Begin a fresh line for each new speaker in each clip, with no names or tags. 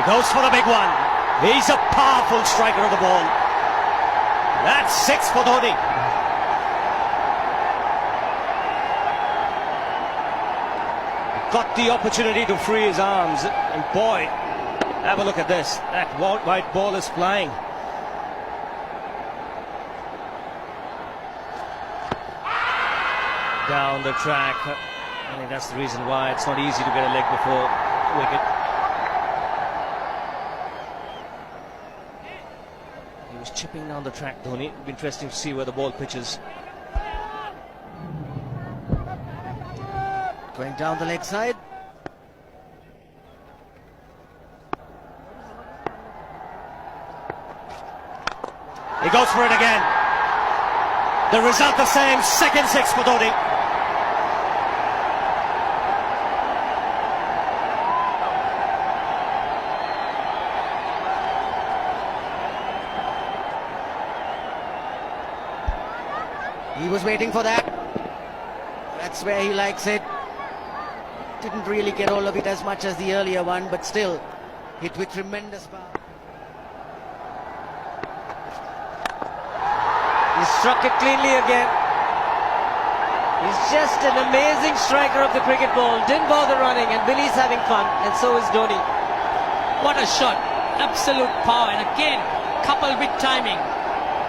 He goes for the big one. He's a powerful striker of the ball. That's 6 for Dhoni. Got the opportunity to free his arms, and boy, have a look at this. That white ball is flying. Down the track. I think that's the reason why it's not easy to get a leg before wicket. He was chipping down the track, Dhoni. It'll be interesting to see where the ball pitches. Going down the leg side. He goes for it again. The result the same, second 6 for Dhoni. He was waiting for that. That's where he likes it. Didn't really get all of it as much as the earlier one, but still hit with tremendous power. He struck it cleanly again. He's just an amazing striker of the cricket ball. Didn't bother running, and Billy's having fun, and so is Dhoni.
What a shot. Absolute power, and again, coupled with timing.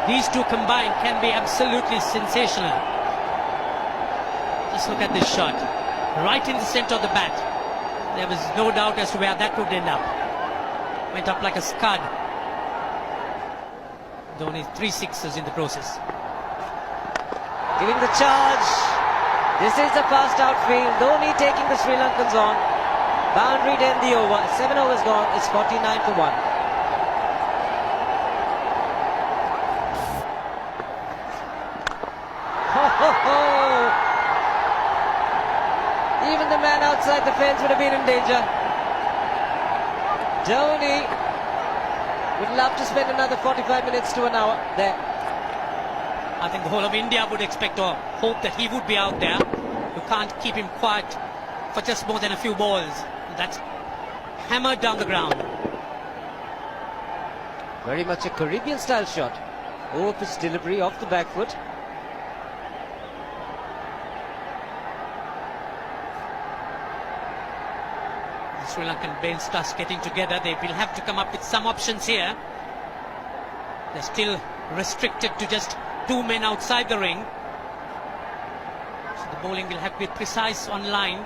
These two combined can be absolutely sensational. Just look at this shot. Right in the centre of the bat. There was no doubt as to where that would end up. Went up like a scud. Dhoni 3 sixes in the process.
Giving the charge. This is a fast outfield. Dhoni taking the Sri Lankans on. Boundary to end the over. 7 overs gone. It's 49 for 1. Even the man outside the fence would have been in danger. Dhoni would love to spend another 45 minutes to an hour there.
I think the whole of India would expect or hope that he would be out there. You can't keep him quiet for just more than a few balls. That's hammered down the ground.
Very much a Caribbean style shot. Over pitch delivery off the back foot.
Sri Lankan bench starts getting together. They will have to come up with some options here. They're still restricted to just 2 men outside the ring. So the bowling will have to be precise on line.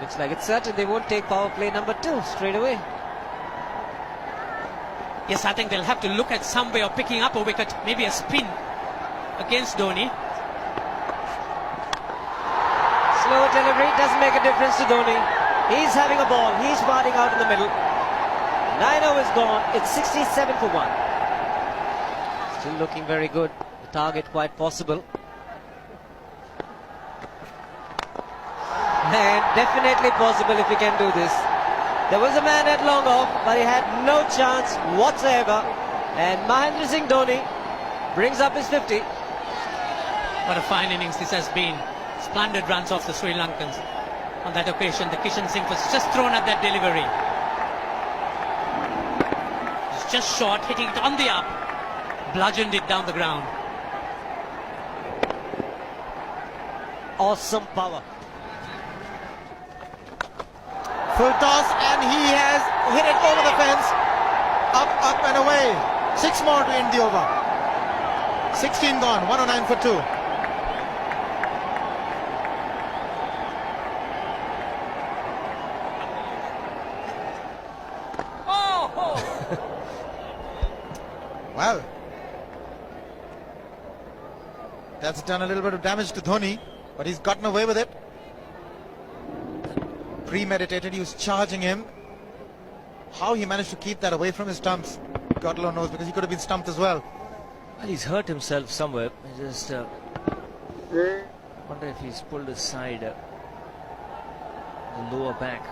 Looks like it's certain they won't take power play number 2 straight away.
Yes, I think they'll have to look at some way of picking up a wicket, maybe a spin against Dhoni.
Slow delivery doesn't make a difference to Dhoni. He's having a ball. He's batting out in the middle. 9 overs gone. It's 67 for 1. Still looking very good. The target quite possible. And definitely possible if he can do this. There was a man at long off, but he had no chance whatsoever. And Mahendra Singh Dhoni brings up his 50.
What a fine innings this has been. Splendid runs off the Sri Lankans. On that occasion, the Kishan Singh was just thrown at that delivery. It's just short, hitting it on the up. Bludgeoned it down the ground.
Awesome power.
Full toss, and he has hit it over the fence. Up, up and away. 6 more to end the over. 16 gone, 109 for 2. Well, that's done a little bit of damage to Dhoni, but he's gotten away with it. Premeditated, he was charging him. How he managed to keep that away from his stumps, God alone knows, because he could have been stumped as well.
Well, he's hurt himself somewhere. I just wonder if he's pulled aside the lower back.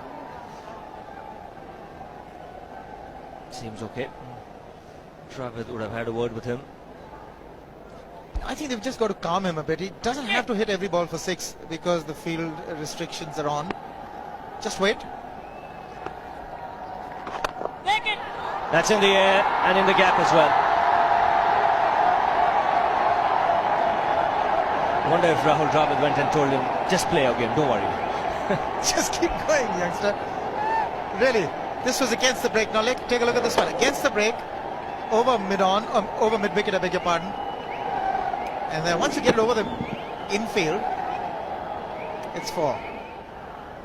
Seems okay. Travis would have had a word with him.
I think they've just got to calm him a bit. He doesn't have to hit every ball for 6 because the field restrictions are on. Just wait.
That's in the air and in the gap as well. I wonder if Rahul Dravid went and told him, just play our game, don't worry.
Just keep going, youngster. Really, this was against the break. Now take a look at this one. Against the break, over mid-wicket, I beg your pardon. And then once you get it over the infield, it's 4.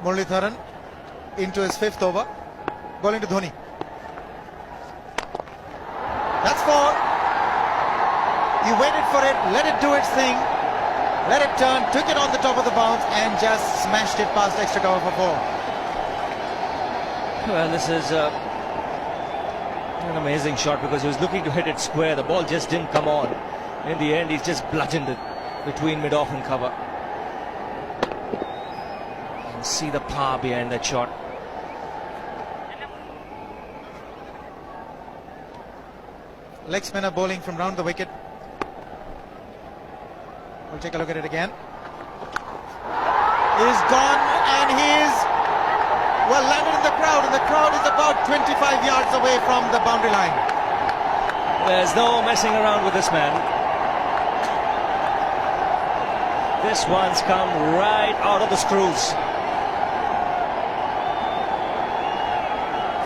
Muralitharan into his 5th over, bowling to Dhoni. That's 4. You waited for it, let it do its thing, let it turn, took it on the top of the bounce and just smashed it past extra cover for 4.
Well, this is an amazing shot because he was looking to hit it square. The ball just didn't come on. In the end, he's just bludgeoned it between mid-off and cover. You can see the power behind that shot.
Leg spinner bowling from round the wicket. We'll take a look at it again. He's gone and he's well landed in the crowd, and the crowd is about 25 yards away from the boundary line.
There's no messing around with this man. This one's come right out of the screws.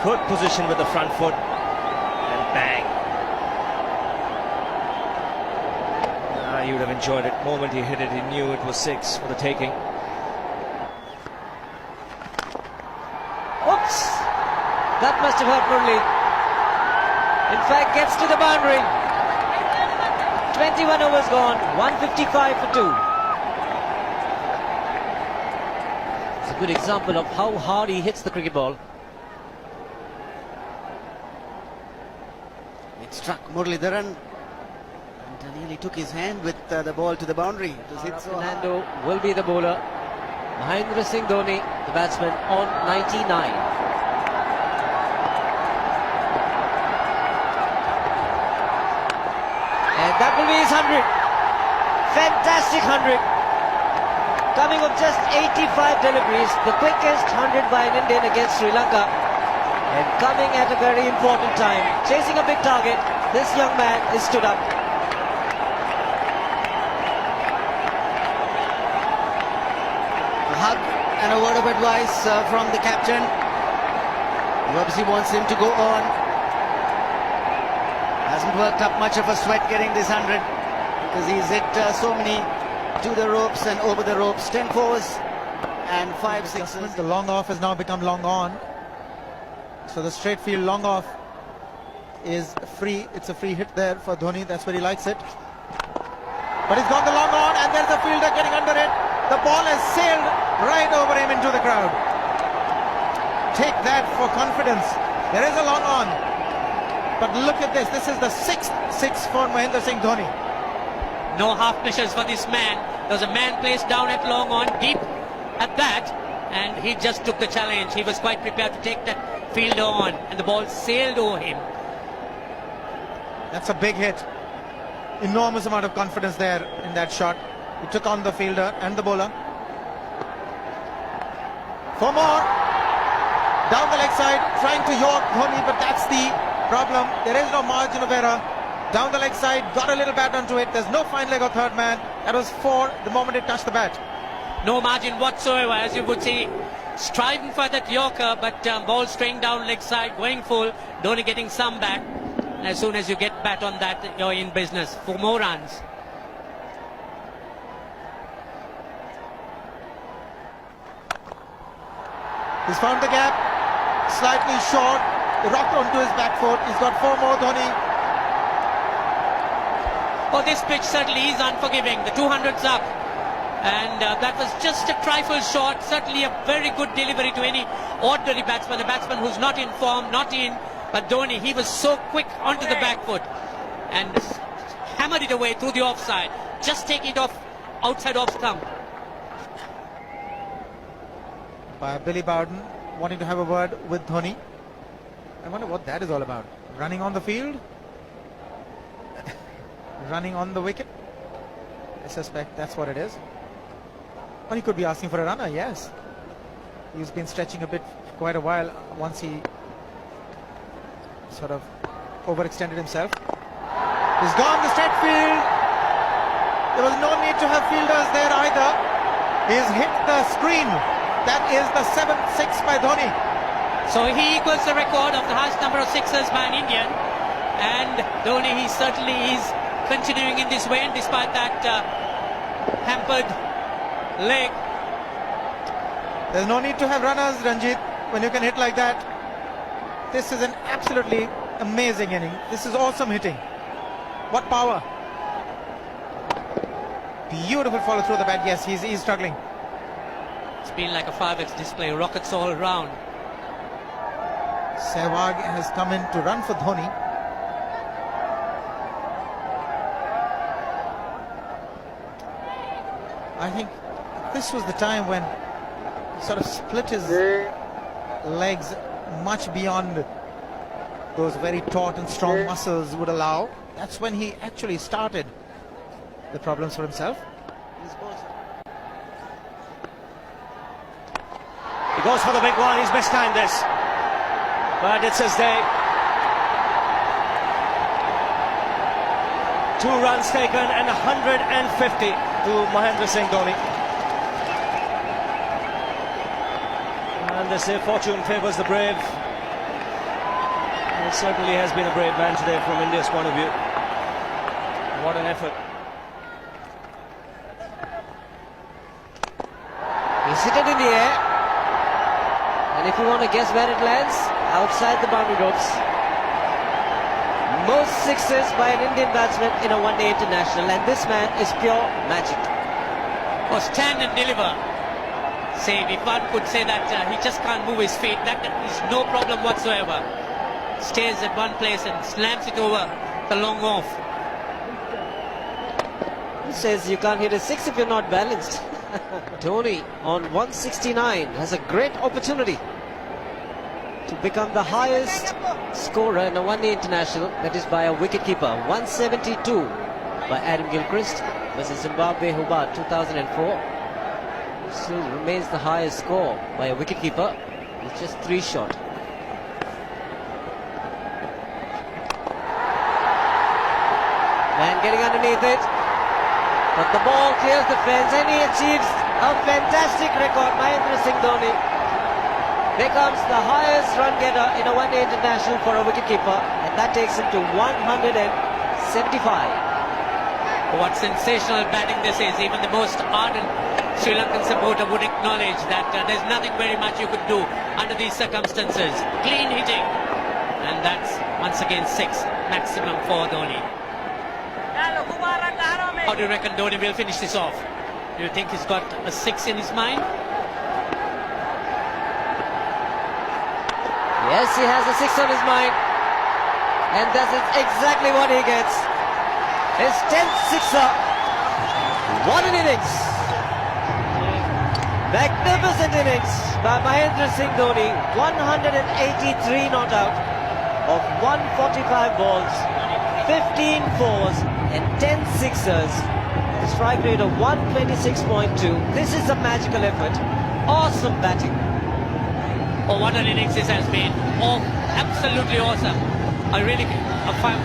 Good position with the front foot and bang. He would have enjoyed it. The moment he hit it, he knew it was 6 for the taking. Oops! That must have hurt Murli. In fact, gets to the boundary. 21 overs gone, 155 for 2. It's a good example of how hard he hits the cricket ball.
It struck Muralitharan and nearly took his hand with the ball to the boundary. It was hit so hard.
Fernando will be the bowler. Mahendra Singh Dhoni, the batsman, on 99. And that will be his 100. Fantastic 100. Coming of just 85 deliveries, the quickest 100 by an Indian against Sri Lanka. And coming at a very important time. Chasing a big target, this young man is stood up.
A hug and a word of advice from the captain. He obviously wants him to go on. Hasn't worked up much of a sweat getting this 100 because he's hit so many to the ropes and over the ropes. 10 fours and 5 sixes.
The long off has now become long on. So the straight field long off is free. It's a free hit there for Dhoni. That's where he likes it. But he's got the long on and there's a fielder getting under it. The ball has sailed right over him into the crowd. Take that for confidence. There is a long on. But look at this. This is the 6th 6 for Mahendra Singh Dhoni.
No half measures for this man. There was a man placed down at long on, deep at that, and he just took the challenge. He was quite prepared to take that fielder on, and the ball sailed over him.
That's a big hit. Enormous amount of confidence there in that shot. He took on the fielder and the bowler. 4 more. Down the leg side, trying to york Dhoni, but that's the problem. There is no margin of error. Down the leg side, got a little bat onto it. There's no fine leg or third man. That was 4 the moment it touched the bat.
No margin whatsoever, as you would see. Striving for that yorker, but ball straying down leg side, going full. Dhoni getting some back. As soon as you get bat on that, you're in business for more runs.
He's found the gap, slightly short, rocked onto his back foot. He's got 4 more, Dhoni.
Oh, this pitch certainly is unforgiving. The 200's up. And that was just a trifle short. Certainly a very good delivery to any ordinary batsman. A batsman who's not in form, not in. But Dhoni, he was so quick onto the back foot. And hammered it away through the offside. Just taking it off, outside off stump.
By Billy Bowden wanting to have a word with Dhoni. I wonder what that is all about. Running on the field? Running on the wicket? I suspect that's what it is. Well, he could be asking for a runner, yes. He's been stretching a bit for quite a while once he sort of overextended himself. He's gone the straight field. There was no need to have fielders there either. He's hit the screen. That is the 7th six by Dhoni.
So he equals the record of the highest number of sixes by an Indian. And Dhoni, he certainly is continuing in this vein despite that hampered leg.
There's no need to have runners, Ranjit, when you can hit like that. This is an absolutely amazing inning. This is awesome hitting. What power. Beautiful follow through the bat. Yes, he's struggling.
It's been like a 5x display, rockets all round.
Sehwag has come in to run for Dhoni. I think this was the time when he sort of split his legs much beyond those very taut and strong muscles would allow. That's when he actually started the problems for himself.
He goes for the big one. He's mistimed this, but it's his day. 2 runs taken and 150 to Mahendra Singh Dhoni. And they say fortune favours the brave. It certainly has been a brave man today from India's point of view. What an effort.
He's hit it in the air. And if you want to guess where it lands, outside the boundary ropes. Most sixes by an Indian batsman in a one-day international, and this man is pure magic.
Or stand and deliver. Say, if one could say that he just can't move his feet, that is no problem whatsoever. Stays at one place and slams it over the long off.
He says you can't hit a six if you're not balanced. Dhoni on 169 has a great opportunity to become the highest scorer in a one-day international, that is by a wicketkeeper. 172 by Adam Gilchrist versus Zimbabwe Hobart 2004. Still remains the highest score by a wicketkeeper with just 3 shot. Man getting underneath it, but the ball clears the fence and he achieves a fantastic record. Mahendra Singh Dhoni becomes the highest run getter in a one-day international for a wicketkeeper, and that takes him to 175.
What sensational batting this is. Even the most ardent Sri Lankan supporter would acknowledge that there's nothing very much you could do under these circumstances. Clean hitting, and that's once again 6 maximum for Dhoni. How do you reckon Dhoni will finish this off? Do you think he's got a 6 in his mind?
Yes, he has a 6 on his mind, and that is exactly what he gets. His 10th sixer. What an innings! Magnificent innings by Mahendra Singh Dhoni. 183 not out of 145 balls, 15 fours and 10 sixers. A strike rate of 126.2. This is a magical effort. Awesome batting.
Oh, what an innings this has been. Oh, absolutely awesome. I really could find